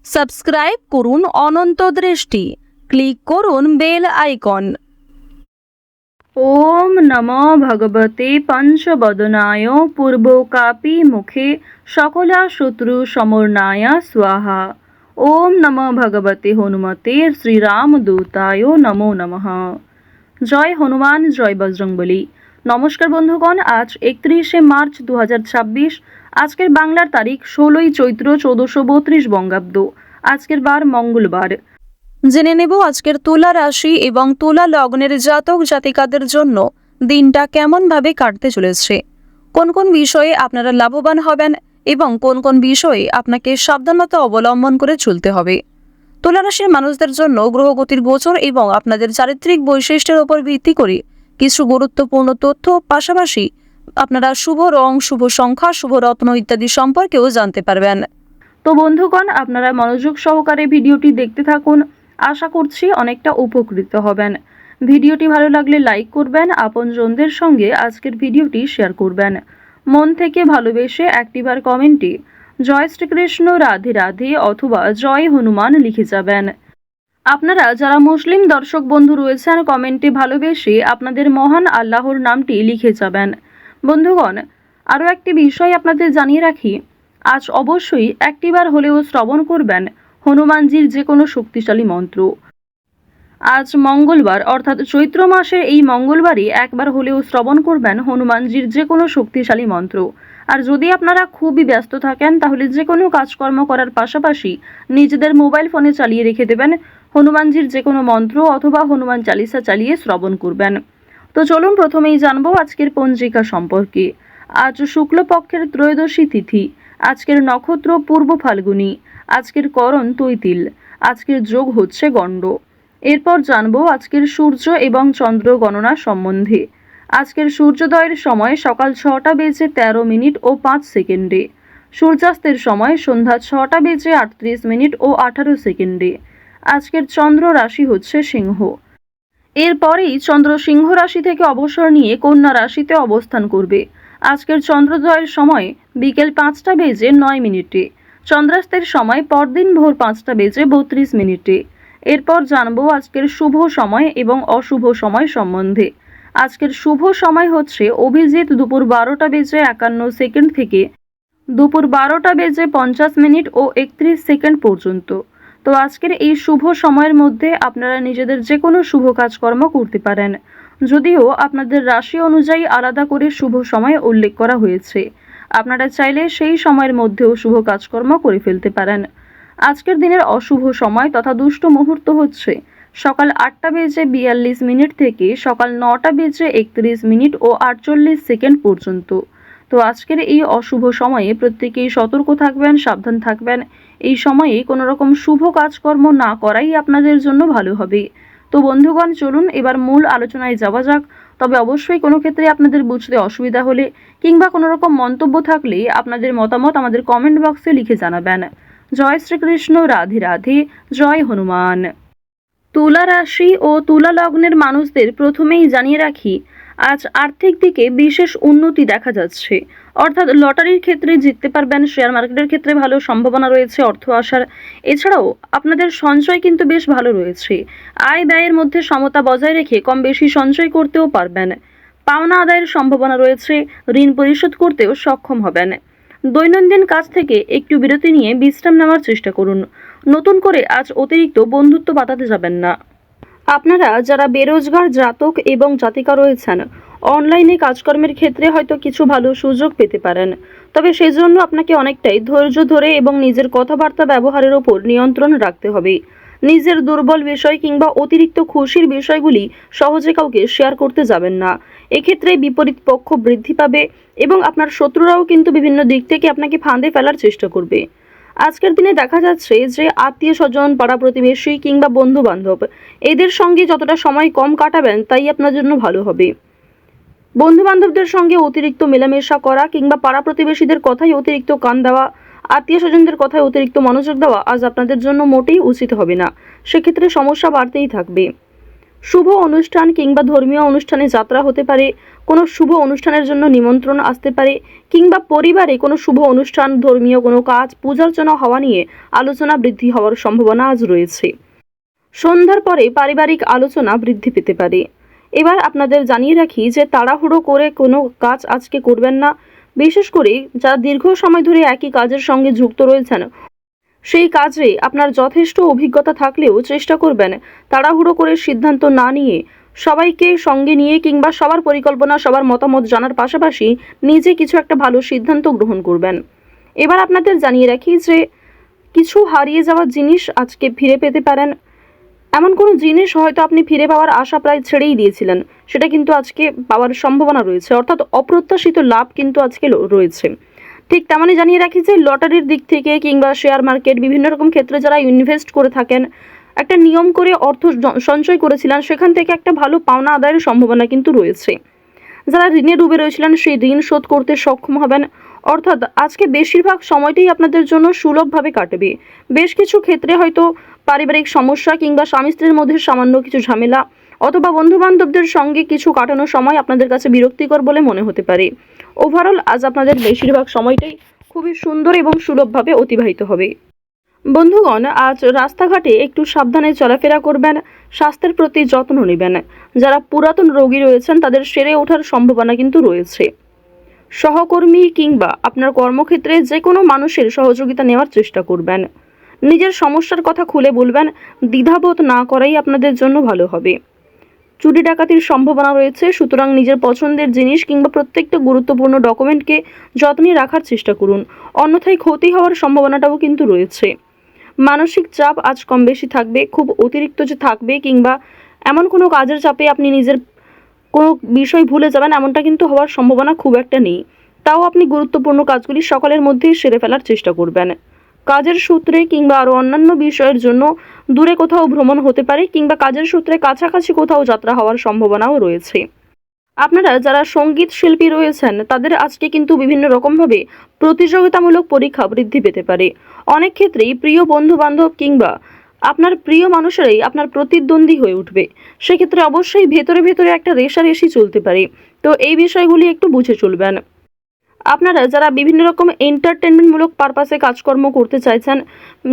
Subscribe করুন অনন্ত দৃষ্টি, click করুন বেল আইকন। ওম নমো ভগবতে পঞ্চবদনায় পূর্বকাপি মুখে সকলা শত্রু সমর্নায় স্বাহা। ওম নমো ভগবতে হনুমতে শ্রীরামদূতায় নমো নমঃ। জয় হনুমান, জয় বজরংবলী। নমস্কার বন্ধুগণ, আজ 31শে মার্চ 2026। আজকের বাংলার তারিখ 16ই চৈত্র 1432 বঙ্গাব্দ। আজকের বার মঙ্গলবার। জেনে নেব আজকের তুলা রাশি এবং তুলা লগ্নের জাতক জাতিকাদের জন্য দিনটা কেমনভাবে কাটতে চলেছে, কোন কোন বিষয়ে আপনারা লাভবান হবেন এবং কোন কোন বিষয়ে আপনাকে সাবধানতা অবলম্বন করে চলতে হবে। তুলা রাশির মানুষদের জন্য গ্রহগতির গোচর এবং আপনাদের চারিত্রিক বৈশিষ্ট্যের উপর ভিত্তি করে কিছু গুরুত্বপূর্ণ তথ্য, পাশাপাশি আপনারা শুভ রং, শুভ সংখ্যা, শুভ রত্ন ইত্যাদি সম্পর্কেও জানতে পারবেন। তো বন্ধুগণ, আপনারা মনোযোগ সহকারে ভিডিওটি দেখতে থাকুন। আশা করছি অনেকটা উপকৃত হবেন। ভিডিওটি ভালো লাগলে লাইক করবেন, আপনজনদের সঙ্গে আজকের ভিডিওটি শেয়ার করবেন। মন থেকে ভালোবেসে একটিবার কমেন্টে জয় শ্রীকৃষ্ণ, রাধে রাধে অথবা জয় হনুমান লিখে যাবেন। আপনারা যারা মুসলিম দর্শক বন্ধু রয়েছেন, কমেন্টে ভালোবেসে আপনাদের মহান আল্লাহর নামটি লিখে যাবেন। বন্ধুগণ, আরও একটি বিষয় আপনাদের জানিয়ে রাখি, আজ অবশ্যই একটিবার হলেও শ্রবণ করবেন হনুমানজির যে কোনো শক্তিশালী মন্ত্র। আজ মঙ্গলবার, অর্থাৎ চৈত্র মাসের এই মঙ্গলবারই একবার হলেও শ্রবণ করবেন হনুমানজির যে কোনো শক্তিশালী মন্ত্র। আর যদি আপনারা খুবই ব্যস্ত থাকেন, তাহলে যে কোনো কাজকর্ম করার পাশাপাশি নিজেদের মোবাইল ফোনে চালিয়ে রেখে দেবেন হনুমানজির যে কোনো মন্ত্র, অথবা হনুমান চালিসা চালিয়ে শ্রবণ করবেন। তো চলুন প্রথমেই জানবো আজকের পঞ্জিকা সম্পর্কে। আজ শুক্লপক্ষের ত্রয়োদশী তিথি। আজকের নক্ষত্র পূর্ব ফাল্গুনী। আজকের করণ তৈতিল। আজকের যোগ হচ্ছে গণ্ড। এরপর জানবো আজকের সূর্য এবং চন্দ্র গণনা সম্বন্ধে। আজকের সূর্যোদয়ের সময় সকাল 6টা বেজে 13 মিনিট ও 5 সেকেন্ডে। সূর্যাস্তের সময় সন্ধ্যা 6টা বেজে 38 মিনিট ও 18 সেকেন্ডে। আজকের চন্দ্র রাশি হচ্ছে সিংহ। এরপরেই চন্দ্র সিংহ রাশি থেকে অবসর নিয়ে কন্যা রাশিতে অবস্থান করবে। আজকের চন্দ্রোদয়ের সময় বিকেল 5টা বেজে 9 মিনিটে। চন্দ্রাস্তের সময় পরদিন ভোর 5টা বেজে 32 মিনিটে। এরপর জানবো আজকের শুভ সময় এবং অশুভ সময় সম্বন্ধে। আজকের শুভ সময় হচ্ছে অভিজিৎ দুপুর 12টা বেজে 51 সেকেন্ড থেকে দুপুর 12টা বেজে 50 মিনিট ও 31 সেকেন্ড পর্যন্ত। তো আজকের এই শুভ সময়ের মধ্যে আপনারা নিজেদের যে কোনো শুভ কাজকর্ম করতে পারেন, যদিও আপনাদের রাশি অনুযায়ী আলাদা করে শুভ সময় উল্লেখ করা হয়েছে। আপনারা চাইলে সেই সময়ের মধ্যেও শুভ কাজকর্ম করে ফেলতে পারেন। আজকের দিনের অশুভ সময় তথা দুষ্ট মুহূর্ত হচ্ছে সকাল 8টা বেজে 42 মিনিট থেকে সকাল 9টা বেজে 31 মিনিট ও 48 সেকেন্ড পর্যন্ত। তো আজকের এই অশুভ সময়ে প্রত্যেকেই সতর্ক থাকবেন, সাবধান থাকবেন। এই সময়ে কোনো রকম শুভ কাজকর্ম না করাই আপনাদের জন্য ভালো হবে। তো বন্ধুগণ, চলুন এবার মূল আলোচনায় যাওয়া যাক। তবে অবশ্যই কোনো ক্ষেত্রে আপনাদের বুঝতে অসুবিধা হলে কিংবা কোনো রকম মন্তব্য থাকলে আপনাদের মতামত আমাদের কমেন্ট বক্সে লিখে জানাবেন। জয় শ্রীকৃষ্ণ, রাধে রাধে, জয় হনুমান। তুলা রাশি ও তুলা লগ্নের মানুষদের প্রথমেই জানিয়ে রাখি, আজ আর্থিক দিকে বিশেষ উন্নতি দেখা যাচ্ছে। অর্থাৎ লটারির ক্ষেত্রে জিততে পারবেন, শেয়ার মার্কেটের ক্ষেত্রে ভালো সম্ভাবনা রয়েছে অর্থ আসার। এছাড়াও আপনাদের সঞ্চয় কিন্তু বেশ ভালো রয়েছে। আয় ব্যয়ের মধ্যে সমতা বজায় রেখে কম বেশি সঞ্চয় করতেও পারবেন। পাওনা আদায়ের সম্ভাবনা রয়েছে, ঋণ পরিশোধ করতেও সক্ষম হবেন। দৈনন্দিন কাজ থেকে একটু বিরতি নিয়ে বিশ্রাম নেওয়ার চেষ্টা করুন। নতুন করে আজ অতিরিক্ত বন্ধুত্ব পাতাতে যাবেন না। আপনারা যারা বেরোজগার জাতক এবং জাতিকা রয়েছেন, অনলাইনে কাজকর্মের ক্ষেত্রে হয়তো কিছু ভালো সুযোগ পেতে পারেন। তবে সেজন্য আপনাকে অনেকটাই ধৈর্য ধরে এবং নিজের কথাবার্তা ব্যবহারের ওপর নিয়ন্ত্রণ রাখতে হবে। নিজের দুর্বল বিষয় কিংবা অতিরিক্ত খুশির বিষয়গুলি সহজে কাউকে শেয়ার করতে যাবেন না। এক্ষেত্রে বিপরীত পক্ষ বৃদ্ধি পাবে এবং আপনার শত্রুরাও কিন্তু বিভিন্ন দিক থেকে আপনাকে ফাঁদে ফেলার চেষ্টা করবে। আজকের দিনে দেখা যাচ্ছে যে আত্মীয় স্বজন, পাড়া প্রতিবেশী কিংবা বন্ধু বান্ধব, এদের সঙ্গে যতটা সময় কম কাটাবেন তাই আপনার জন্য ভালো হবে। বন্ধু বান্ধবদের সঙ্গে অতিরিক্ত মেলামেশা করা কিংবা পাড়া প্রতিবেশীদের কথায় অতিরিক্ত কান দেওয়া, আত্মীয় স্বজনদের কথায় অতিরিক্ত মনোযোগ দেওয়া আজ আপনাদের জন্য মোটেই উচিত হবে না। সেক্ষেত্রে সমস্যা বাড়তেই থাকবে। শুভ অনুষ্ঠান কিংবা ধর্মীয় অনুষ্ঠানে যাত্রা হতে পারে, কোনো শুভ অনুষ্ঠানের জন্য নিমন্ত্রণ আসতে পারে, কিংবা পরিবারে কোনো শুভ অনুষ্ঠান, ধর্মীয় কোনো কাজ, পূজার্চনা হওয়া নিয়ে আলোচনা বৃদ্ধি হওয়ার সম্ভাবনা আজ রয়েছে। সন্ধ্যার পরে পারিবারিক আলোচনা বৃদ্ধি পেতে পারে। এবার আপনাদের জানিয়ে রাখি যে তাড়াহুড়ো করে কোনো কাজ আজকে করবেন না। বিশেষ করে যারা দীর্ঘ সময় ধরে একই কাজের সঙ্গে যুক্ত রয়েছেন, সেই কাজে আপনার যথেষ্ট অভিজ্ঞতা থাকলেও চেষ্টা করবেন তাড়াহুড়ো করে সিদ্ধান্ত না নিয়ে সবাইকে সঙ্গে নিয়ে কিংবা সবার পরিকল্পনা, সবার মতামত জানার পাশাপাশি নিজে কিছু একটা ভালো সিদ্ধান্ত গ্রহণ করবেন। এবার আপনাদের জানিয়ে রাখি যে কিছু হারিয়ে যাওয়া জিনিস আজকে ফিরে পেতে পারেন। এমন কোনো জিনিস হয়তো আপনি ফিরে পাওয়ার আশা প্রায় ছেড়েই দিয়েছিলেন, সেটা কিন্তু আজকে পাওয়ার সম্ভাবনা রয়েছে, অর্থাৎ অপ্রত্যাশিত লাভ কিন্তু আজকে রয়েছে। ঠিক তেমনই জানিয়ে রাখি যে লটারির দিক থেকে কিংবা শেয়ার মার্কেট, বিভিন্ন রকম ক্ষেত্রে যারা ইনভেস্ট করে থাকেন, একটা নিয়ম করে অর্থ সঞ্চয় করেছিলেন, সেখান থেকে একটা ভালো পাওনা আদায়ের সম্ভাবনা কিন্তু রয়েছে। যারা ঋণে ডুবে রয়েছিলেন, সেই ঋণ শোধ করতে সক্ষম হবেন। অর্থাৎ আজকে বেশিরভাগ সময়টাই আপনাদের জন্য সুলভভাবে কাটবে। বেশ কিছু ক্ষেত্রে হয়তো পারিবারিক সমস্যা কিংবা স্বামী স্ত্রীর মধ্যে সামান্য কিছু ঝামেলা অথবা বন্ধু বান্ধবদের সঙ্গে কিছু কাটানোর সময় আপনাদের কাছে বিরক্তিকর বলে মনে হতে পারে। ওভারঅল আজ আপনাদের বেশিরভাগ সময়টাই খুবই সুন্দর এবং সুলভভাবে অতিবাহিত হবে। বন্ধুগণ, আজ রাস্তাঘাটে একটু সাবধানে চলাফেরা করবেন, স্বাস্থ্যের প্রতি যত্ন নেবেন। যারা পুরাতন রোগী রয়েছেন তাদের সেরে ওঠার সম্ভাবনা কিন্তু রয়েছে। সহকর্মী কিংবা আপনার কর্মক্ষেত্রে যে কোনো মানুষের সহযোগিতা নেওয়ার চেষ্টা করবেন। নিজের সমস্যার কথা খুলে বলবেন, দ্বিধাবোধ না করাই আপনাদের জন্য ভালো হবে। চুরি ডাকাতির সম্ভাবনা রয়েছে, সুতরাং নিজের পছন্দের জিনিস কিংবা প্রত্যেকটা গুরুত্বপূর্ণ ডকুমেন্টকে যত্নে রাখার চেষ্টা করুন, অন্যথায় ক্ষতি হওয়ার সম্ভাবনাটাও কিন্তু রয়েছে। মানসিক চাপ আজ কম বেশি থাকবে, খুব অতিরিক্ত যে থাকবে কিংবা এমন কোনো কাজের চাপে আপনি নিজের কোনো বিষয় ভুলে যাবেন, এমনটা কিন্তু হওয়ার সম্ভাবনা খুব একটা নেই। তাও আপনি গুরুত্বপূর্ণ কাজগুলি সকালের মধ্যেই সেরে ফেলার চেষ্টা করবেন। কাজের সূত্রে কিংবা আরও অন্যান্য বিষয়ের জন্য দূরে কোথাও ভ্রমণ হতে পারে কিংবা কাজের সূত্রে কাছাকাছি কোথাও যাত্রা হওয়ার সম্ভাবনাও রয়েছে। আপনারা যারা সঙ্গীত শিল্পী রয়েছেন তাদের আজকে কিন্তু বিভিন্ন রকমভাবে প্রতিযোগিতামূলক পরীক্ষা বৃদ্ধি পেতে পারে। অনেক ক্ষেত্রেই প্রিয় বন্ধু বান্ধব কিংবা আপনার প্রিয় মানুষেরাই আপনার প্রতিদ্বন্দ্বী হয়ে উঠবে। সেক্ষেত্রে অবশ্যই ভেতরে ভেতরে একটা রেষারেষি চলতে পারে, তো এই বিষয়গুলি একটু বুঝে চলবেন। আপনারা যারা বিভিন্ন রকম এন্টারটেনমেন্টমূলক পারপাসে কাজকর্ম করতে চাইছেন,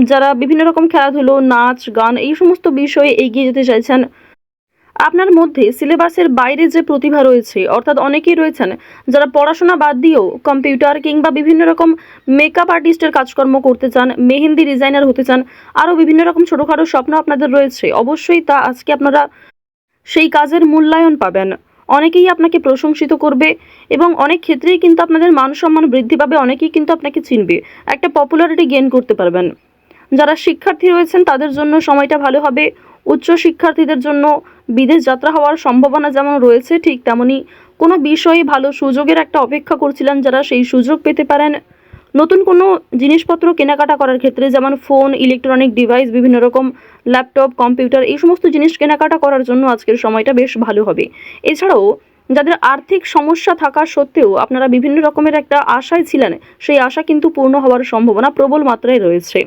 যারা বিভিন্ন রকম খেলাধুলো, নাচ, গান এই সমস্ত বিষয়ে এগিয়ে যেতে চাইছেন, আপনার মধ্যে সিলেবাসের বাইরে যে প্রতিভা রয়েছে, অর্থাৎ অনেকেই রয়েছেন যারা পড়াশোনা বাদ দিয়েও কম্পিউটার কিংবা বিভিন্ন রকম মেকআপ আর্টিস্টের কাজকর্ম করতে চান, মেহেন্দি ডিজাইনার হতে চান, আরও বিভিন্ন রকম ছোটোখাটো স্বপ্ন আপনাদের রয়েছে, অবশ্যই তা আজকে আপনারা সেই কাজের মূল্যায়ন পাবেন। অনেকেই আপনাকে প্রশংসিত করবে এবং অনেক ক্ষেত্রেই কিন্তু আপনাদের মান সম্মান বৃদ্ধি পাবে, অনেকেই কিন্তু আপনাকে চিনবে, একটা পপুলারিটি গেইন করতে পারবেন। যারা শিক্ষার্থী রয়েছেন তাদের জন্য সময়টা ভালো হবে। উচ্চ শিক্ষার্থীদের জন্য বিদেশ যাত্রা হওয়ার সম্ভাবনা যেমন রয়েছে, ঠিক তেমনি কোনো বিষয়ে ভালো সুযোগের একটা অপেক্ষা করছিলেন যারা, সেই সুযোগ পেতে পারেন। নতুন কোনো জিনিসপত্র কেনাকাটা করার ক্ষেত্রে যেমন ফোন, ইলেকট্রনিক ডিভাইস, বিভিন্ন রকম ল্যাপটপ, কম্পিউটার এই সমস্ত জিনিস কেনাকাটা করার জন্য আজকের সময়টা বেশ ভালো হবে। এছাড়াও যাদের আর্থিক সমস্যা থাকা সত্ত্বেও আপনারা বিভিন্ন রকমের একটা আশায় ছিলেন, সেই আশা কিন্তু পূর্ণ হওয়ার সম্ভাবনা প্রবল মাত্রায় রয়েছে।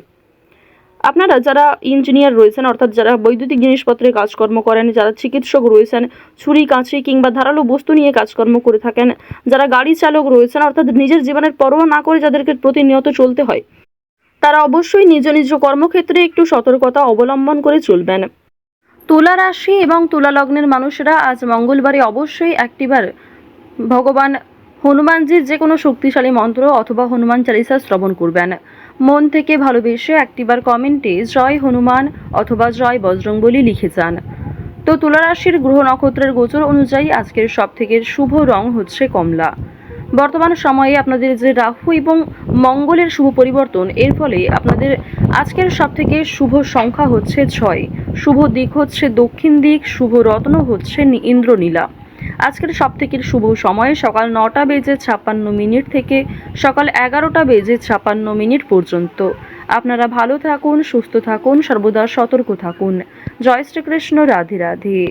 আপনারা যারা ইঞ্জিনিয়ার রয়েছেন, অর্থাৎ যারা বৈদ্যুতিক জিনিসপত্রের কাজকর্ম করেন, যারা চিকিৎসক রয়েছেন, ছুরি কাঁচি কিংবা ধারালো বস্তু নিয়ে কাজকর্ম করে থাকেন, যারা গাড়ি চালক রয়েছেন, অর্থাৎ নিজের জীবনের পরোয়া না করে যাদেরকে প্রতিনিয়ত চলতে হয়, তারা অবশ্যই নিজ নিজ কর্মক্ষেত্রে একটু সতর্কতা অবলম্বন করে চলবেন। তুলা রাশি এবং তুলা লগ্নের মানুষেরা আজ মঙ্গলবারে অবশ্যই একটিবার ভগবান হনুমানজির যে কোনো শক্তিশালী মন্ত্র অথবা হনুমান চালিসা শ্রবণ করবেন। মন থেকে ভালোবেসে একটিবার কমেন্টে জয় হনুমান অথবা জয় বজরংবলী লিখে যান। তো তুলা রাশির গ্রহ নক্ষত্রের গোচর অনুযায়ী আজকের সবথেকে শুভ রং হচ্ছে কমলা। বর্তমান সময়ে আপনাদের যে রাহু এবং মঙ্গলের শুভ পরিবর্তন, এর ফলে আপনাদের আজকের সবথেকে শুভ সংখ্যা হচ্ছে 6, শুভ দিক হচ্ছে দক্ষিণ দিক, শুভ রত্ন হচ্ছে ইন্দ্রনীলা। আজকের সবথেকে শুভ সময় সকাল 9:56 থেকে সকাল 11:56 পর্যন্ত। আপনারা ভালো থাকুন, সুস্থ থাকুন, সর্বদা সতর্ক থাকুন। জয় শ্রীকৃষ্ণ, রাধে রাধে।